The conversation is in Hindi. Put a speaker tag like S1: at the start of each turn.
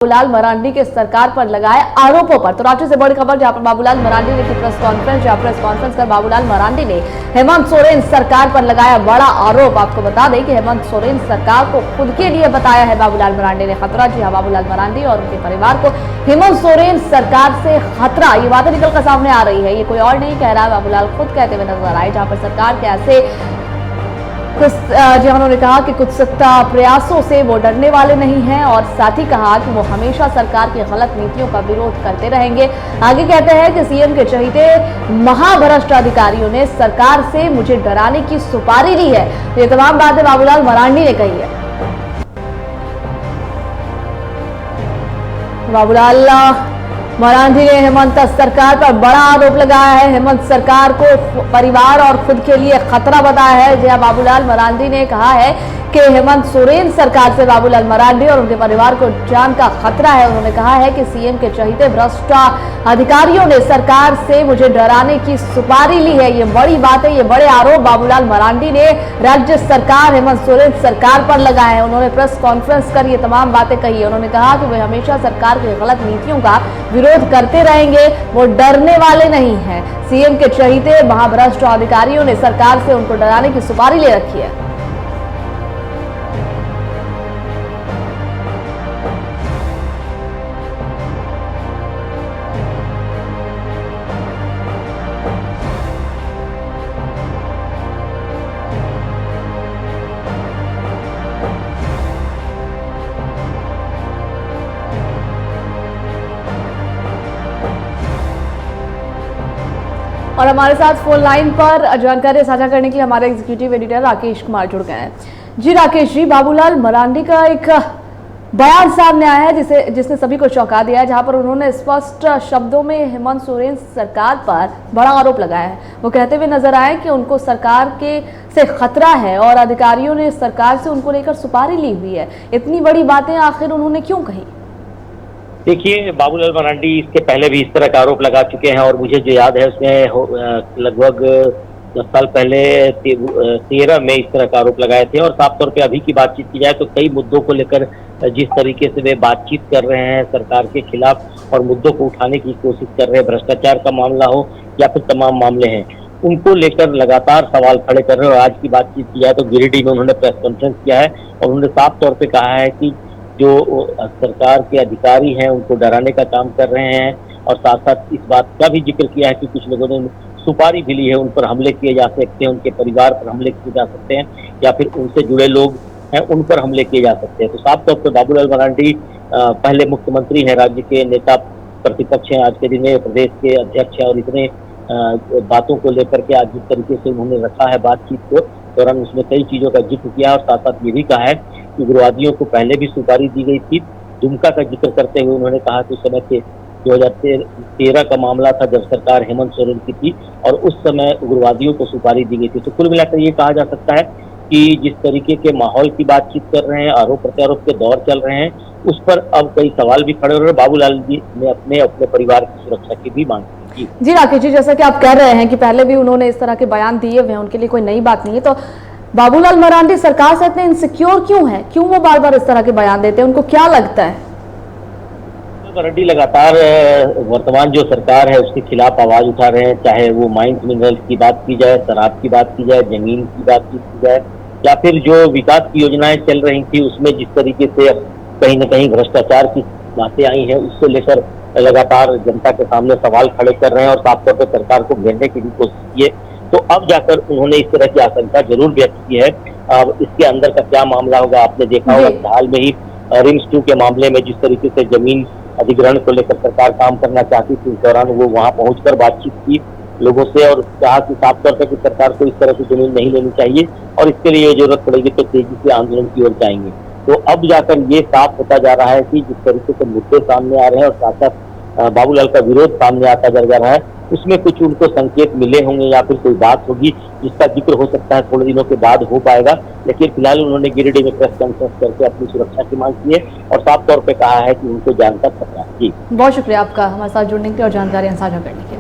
S1: बाबूलाल मरांडी के सरकार पर लगाए आरोपों पर। तो रांची से बड़ी खबर, जहां पर बाबूलाल मरांडी ने की प्रेस कॉन्फ्रेंस, जहां प्रेस कॉन्फ्रेंस कर बाबूलाल मरांडी ने हेमंत सोरेन सरकार पर लगाया बड़ा आरोप। आपको बता दें कि हेमंत सोरेन सरकार को खुद के लिए बताया है बाबूलाल मरांडी ने खतरा। जी हां, बाबूलाल मरांडी और उनके परिवार को हेमंत सोरेन सरकार से खतरा, ये बातें निकलकर सामने आ रही है। ये कोई और नहीं कह रहा है, बाबूलाल खुद कहते हुए नजर आए। जहां पर सरकार के ऐसे जी उन्होंने कहा कि कुछ सत्ता प्रयासों से वो डरने वाले नहीं हैं, और साथ ही कहा कि वो हमेशा सरकार की गलत नीतियों का विरोध करते रहेंगे। आगे कहते हैं कि सीएम के चहेते महाभ्रष्ट अधिकारियों ने सरकार से मुझे डराने की सुपारी ली है। ये तमाम बातें बाबूलाल मरांडी ने कही है। बाबूलाल मरांडी ने हेमंत सरकार पर बड़ा आरोप लगाया है। हेमंत सरकार को परिवार और खुद के लिए खतरा बताया है। जहां बाबूलाल मरांडी ने कहा है कि हेमंत सोरेन सरकार से बाबूलाल मरांडी और उनके परिवार को जान का खतरा है। उन्होंने कहा है कि सीएम के चहेते भ्रष्ट अधिकारियों ने सरकार से मुझे डराने की सुपारी ली है। ये बड़ी बात है, ये बड़े आरोप बाबूलाल मरांडी ने राज्य सरकार हेमंत सोरेन सरकार पर लगाए हैं। उन्होंने प्रेस कॉन्फ्रेंस कर ये तमाम बातें कही है। उन्होंने कहा कि वे हमेशा सरकार की गलत नीतियों का विरोध करते रहेंगे, वो डरने वाले नहीं है। सीएम के चहेते महाभ्रष्ट अधिकारियों ने सरकार से उनको डराने की सुपारी ले रखी है। और हमारे साथ फोन लाइन पर जानकारी साझा करने के लिए हमारे एग्जीक्यूटिव एडिटर राकेश कुमार जुड़ गए हैं। जी राकेश जी, बाबूलाल मरांडी का एक बयान सामने आया है जिसने सभी को चौंका दिया है, जहां पर उन्होंने स्पष्ट शब्दों में हेमंत सोरेन सरकार पर बड़ा आरोप लगाया है। वो कहते हुए नजर आए कि उनको सरकार के से खतरा है और अधिकारियों ने सरकार से उनको लेकर सुपारी ली हुई है। इतनी बड़ी बातें आखिर उन्होंने क्यों कही?
S2: देखिए, बाबूलाल मरांडी इसके पहले भी इस तरह का आरोप लगा चुके हैं, और मुझे जो याद है उसमें लगभग 10 साल पहले 13 में इस तरह का आरोप लगाए थे। और साफ तौर पे अभी की बातचीत की जाए तो कई मुद्दों को लेकर जिस तरीके से वे बातचीत कर रहे हैं सरकार के खिलाफ और मुद्दों को उठाने की कोशिश कर रहे हैं, भ्रष्टाचार का मामला हो या फिर तमाम मामले हैं, उनको लेकर लगातार सवाल खड़े कर रहे हैं। और आज की बातचीत की जाए तो गिरिडीह में उन्होंने प्रेस कॉन्फ्रेंस किया है और उन्होंने साफ तौर पर कहा है कि जो सरकार के अधिकारी हैं उनको डराने का काम कर रहे हैं, और साथ साथ इस बात का भी जिक्र किया है कि कुछ लोगों ने सुपारी भी ली है, उन पर हमले किए जा सकते हैं, उनके परिवार पर हमले किए जा सकते हैं, या फिर उनसे जुड़े लोग हैं उन पर हमले किए जा सकते हैं। तो साफ तौर पर बाबूलाल मरांडी पहले मुख्यमंत्री हैं, राज्य के नेता प्रतिपक्ष हैं, आज के दिन में प्रदेश के अध्यक्ष हैं, और इतने बातों को लेकर के आज जिस तरीके से उन्होंने रखा है बातचीत को दौरान, उसमें कई चीजों का जिक्र किया और साथ साथ ये भी कहा है कि उग्रवादियों को पहले भी सुपारी दी गई थी। दुमका का जिक्र करते हुए उन्होंने कहा कि उस समय के 2013 का मामला था जब सरकार हेमंत सोरेन की थी और उस समय उग्रवादियों को सुपारी दी गई थी। तो कुल मिलाकर ये कहा जा सकता है कि जिस तरीके के माहौल की बातचीत कर रहे हैं, आरोप प्रत्यारोप के दौर चल रहे हैं, उस पर अब कई सवाल भी खड़े हो रहे हैं। बाबूलाल जी ने अपने परिवार की सुरक्षा की भी मांग की।
S1: जी राकेश जी, जैसा कि आप कह रहे हैं कि पहले भी उन्होंने इस तरह के बयान दिए हुए हैं, उनके लिए कोई नई बात नहीं है, तो बाबूलाल मरांडी सरकार से इतने इनसिक्योर क्यों है? क्यों वो बार बार इस तरह के बयान देते हैं? उनको क्या लगता है?
S2: मरांडी लगातार वर्तमान जो सरकार है उसके खिलाफ आवाज उठा रहे हैं, चाहे वो माइंस मिनरल्स की बात की जाए, शराब की बात की जाए, जमीन की बात की जाए, या फिर जो विकास की योजनाएं चल रही थी उसमें जिस तरीके से कहीं न कहीं भ्रष्टाचार की बातें आई हैं, उसको लेकर लगातार जनता के सामने सवाल खड़े कर रहे हैं और साफ तौर पर सरकार को घेरने की भी कोशिश की है। तो अब जाकर उन्होंने इस तरह की आशंका जरूर व्यक्त की है। अब इसके अंदर का क्या मामला होगा आपने देखा होगा, हाल में ही रिम्स 2 के मामले में जिस तरीके से जमीन अधिग्रहण को लेकर सरकार काम करना चाहती थी, उस दौरान वो वहां पहुंचकर बातचीत की लोगों से और कहा कि साफ तौर पर कि सरकार को इस तरह की जमीन नहीं लेनी चाहिए और इसके लिए जरूरत पड़ेगी तो तेजी से आंदोलन की ओर जाएंगे। तो अब जाकर ये साफ होता जा रहा है कि जिस तरीके से मुद्दे सामने आ रहे हैं और साथ साथ बाबूलाल का विरोध सामने आता जा रहा है, उसमें कुछ उनको संकेत मिले होंगे या फिर कोई बात होगी जिसका जिक्र हो सकता है थोड़े दिनों के बाद हो पाएगा। लेकिन फिलहाल उन्होंने गिरिडीह में प्रेस कॉन्फ्रेंस करके अपनी सुरक्षा की मांग की है और साफ तौर पे कहा है कि उनको जान का खतरा है। जी,
S1: बहुत शुक्रिया आपका हमारे साथ जुड़ने के लिए और जानकारियां साझा करने के लिए।